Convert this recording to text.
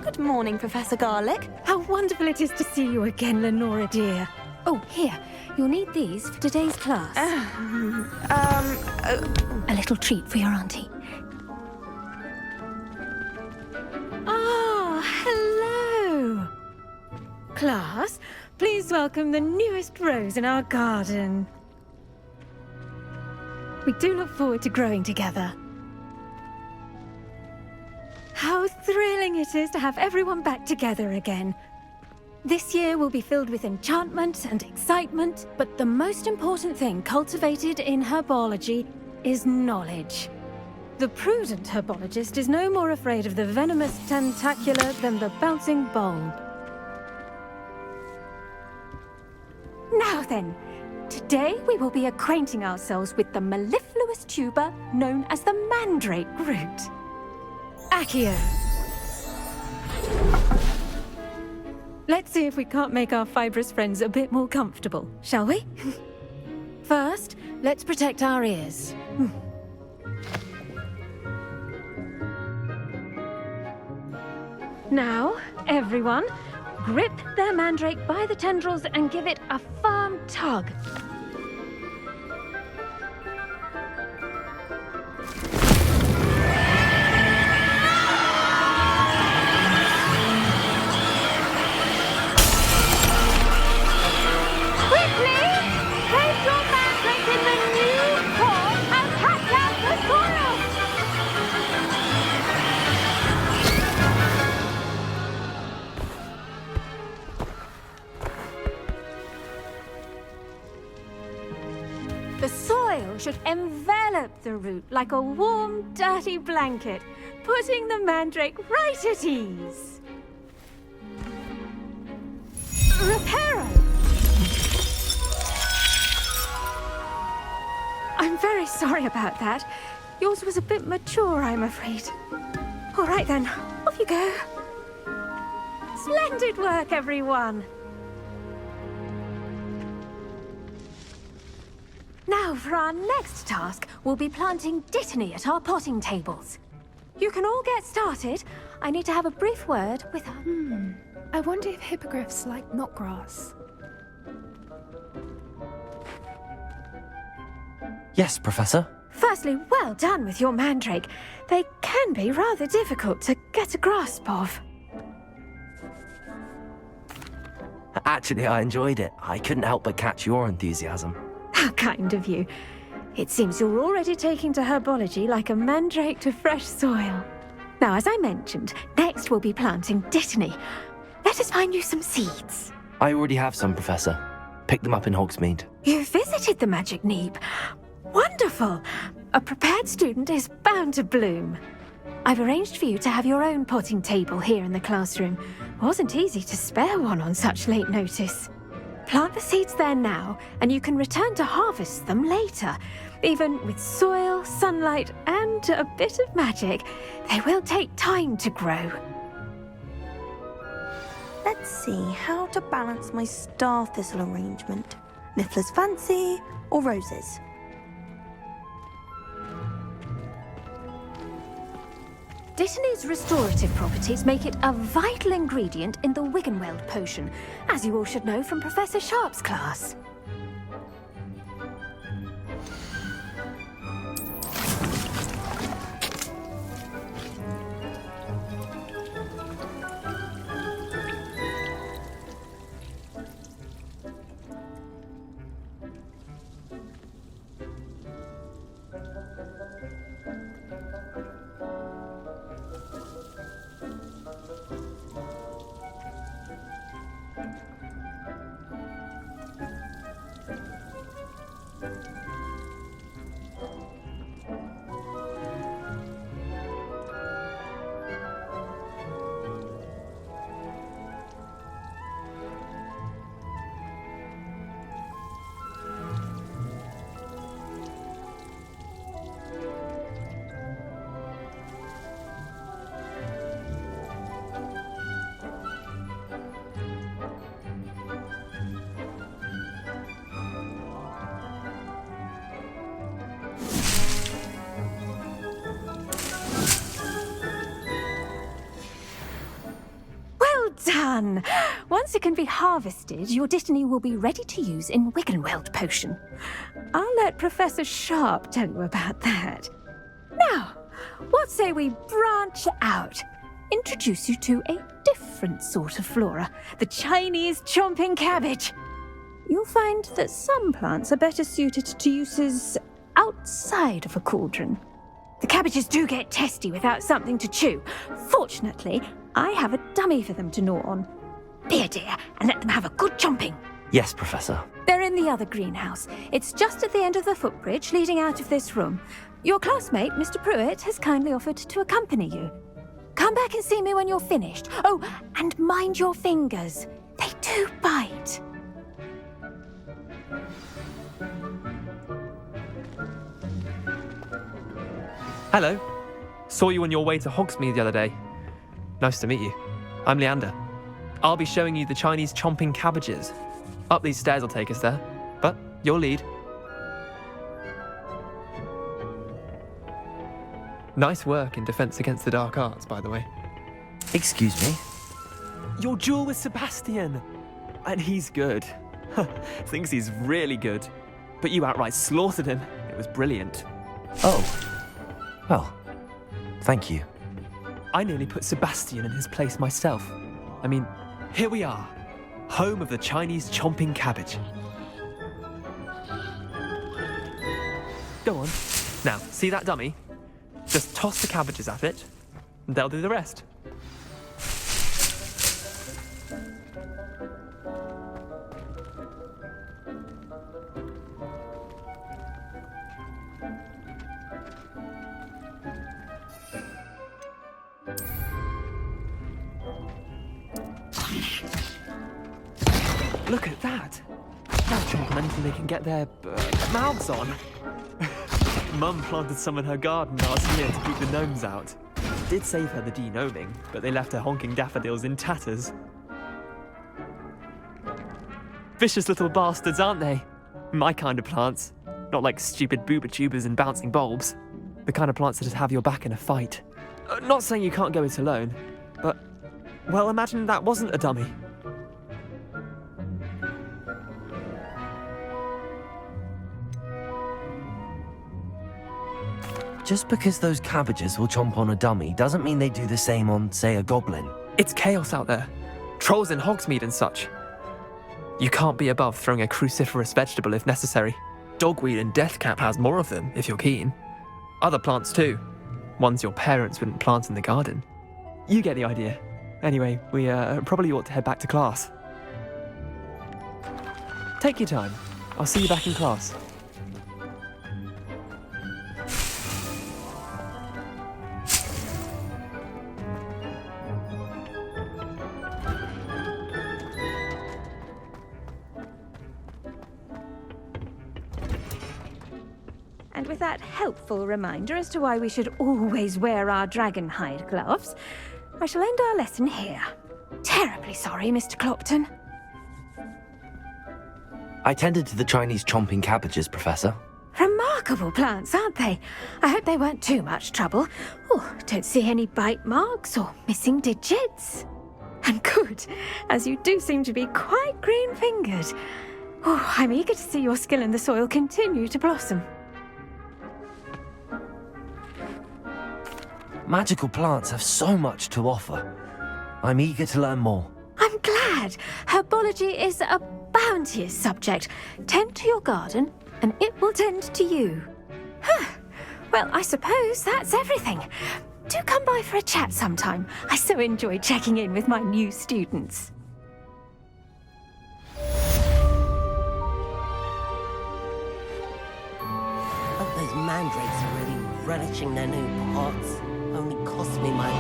Good morning, Professor Garlic. How wonderful it is to see you again, Lenora dear. Oh, here. You'll need these for today's class. A little treat for your auntie. Ah, hello. Class, please welcome the newest rose in our garden. We do look forward to growing together. How thrilling it is to have everyone back together again. This year will be filled with enchantment and excitement, but the most important thing cultivated in herbology is knowledge. The prudent herbologist is no more afraid of the venomous tentacula than the bouncing bulb. Now then, today we will be acquainting ourselves with the mellifluous tuber known as the mandrake root. Accio. Let's see if we can't make our fibrous friends a bit more comfortable, shall we? First, let's protect our ears. Now, everyone, grip their mandrake by the tendrils and give it a firm tug. The soil should envelop the root like a warm, dirty blanket, putting the mandrake right at ease. Reparo! I'm very sorry about that. Yours was a bit mature, I'm afraid. All right then, off you go. Splendid work, everyone! Now, for our next task, we'll be planting dittany at our potting tables. You can all get started. I need to have a brief word with her. I wonder if hippogriffs like knotgrass. Yes, Professor. Firstly, well done with your mandrake. They can be rather difficult to get a grasp of. Actually, I enjoyed it. I couldn't help but catch your enthusiasm. How kind of you. It seems you're already taking to herbology like a mandrake to fresh soil. Now, as I mentioned, next we'll be planting dittany. Let us find you some seeds. I already have some, Professor. Picked them up in Hogsmeade. You visited the Magic Neep. Wonderful! A prepared student is bound to bloom. I've arranged for you to have your own potting table here in the classroom. Wasn't easy to spare one on such late notice. Plant the seeds there now, and you can return to harvest them later. Even with soil, sunlight, and a bit of magic, they will take time to grow. Let's see how to balance my star thistle arrangement. Niffler's fancy or roses? Dittany's restorative properties make it a vital ingredient in the Wiggenweld potion, as you all should know from Professor Sharp's class. done. Once it can be harvested, your Dittany will be ready to use in Wiggenweld potion. I'll let Professor Sharp tell you about that. Now, what say we branch out? Introduce you to a different sort of flora, the Chinese chomping cabbage. You'll find that some plants are better suited to uses outside of a cauldron. The cabbages do get testy without something to chew. Fortunately, I have a dummy for them to gnaw on. Be a dear and let them have a good chomping. Yes, Professor. They're in the other greenhouse. It's just at the end of the footbridge leading out of this room. Your classmate, Mr. Pruitt, has kindly offered to accompany you. Come back and see me when you're finished. Oh, and mind your fingers. They do bite. Hello. Saw you on your way to Hogsmeade the other day. Nice to meet you. I'm Leander. I'll be showing you the Chinese chomping cabbages. Up these stairs will take us there, but you'll lead. Nice work in Defense Against the Dark Arts, by the way. Excuse me? Your duel with Sebastian! And he's good. Thinks he's really good. But you outright slaughtered him. It was brilliant. Oh. Well, thank you. I nearly put Sebastian in his place myself. I mean, here we are. Home of the Chinese chomping cabbage. Go on. Now, see that dummy? Just toss the cabbages at it, and they'll do the rest. Look at that! Now chomping anything they can get their mouths on. Mum planted some in her garden last year to keep the gnomes out. Did save her the de-gnoming, but they left her honking daffodils in tatters. Vicious little bastards, aren't they? My kind of plants. Not like stupid booba tubers and bouncing bulbs. The kind of plants that just have your back in a fight. Not saying you can't go it alone, but, well, imagine that wasn't a dummy. Just because those cabbages will chomp on a dummy doesn't mean they do the same on, say, a goblin. It's chaos out there. Trolls in Hogsmeade and such. You can't be above throwing a cruciferous vegetable if necessary. Dogweed and deathcap has more of them, if you're keen. Other plants too. Ones your parents wouldn't plant in the garden. You get the idea. Anyway, we probably ought to head back to class. Take your time. I'll see you back in class. And with that helpful reminder as to why we should always wear our dragon hide gloves, I shall end our lesson here. Terribly sorry, Mr. Clopton. I tended to the Chinese chomping cabbages, Professor. Remarkable plants, aren't they? I hope they weren't too much trouble. Oh, don't see any bite marks or missing digits. And good, as you do seem to be quite green-fingered. Oh, I'm eager to see your skill in the soil continue to blossom. Magical plants have so much to offer. I'm eager to learn more. I'm glad. Herbology is a bounteous subject. Tend to your garden, and it will tend to you. Huh. Well, I suppose that's everything. Do come by for a chat sometime. I so enjoy checking in with my new students. Hope those mandrakes are really relishing their new pots. Only cost me my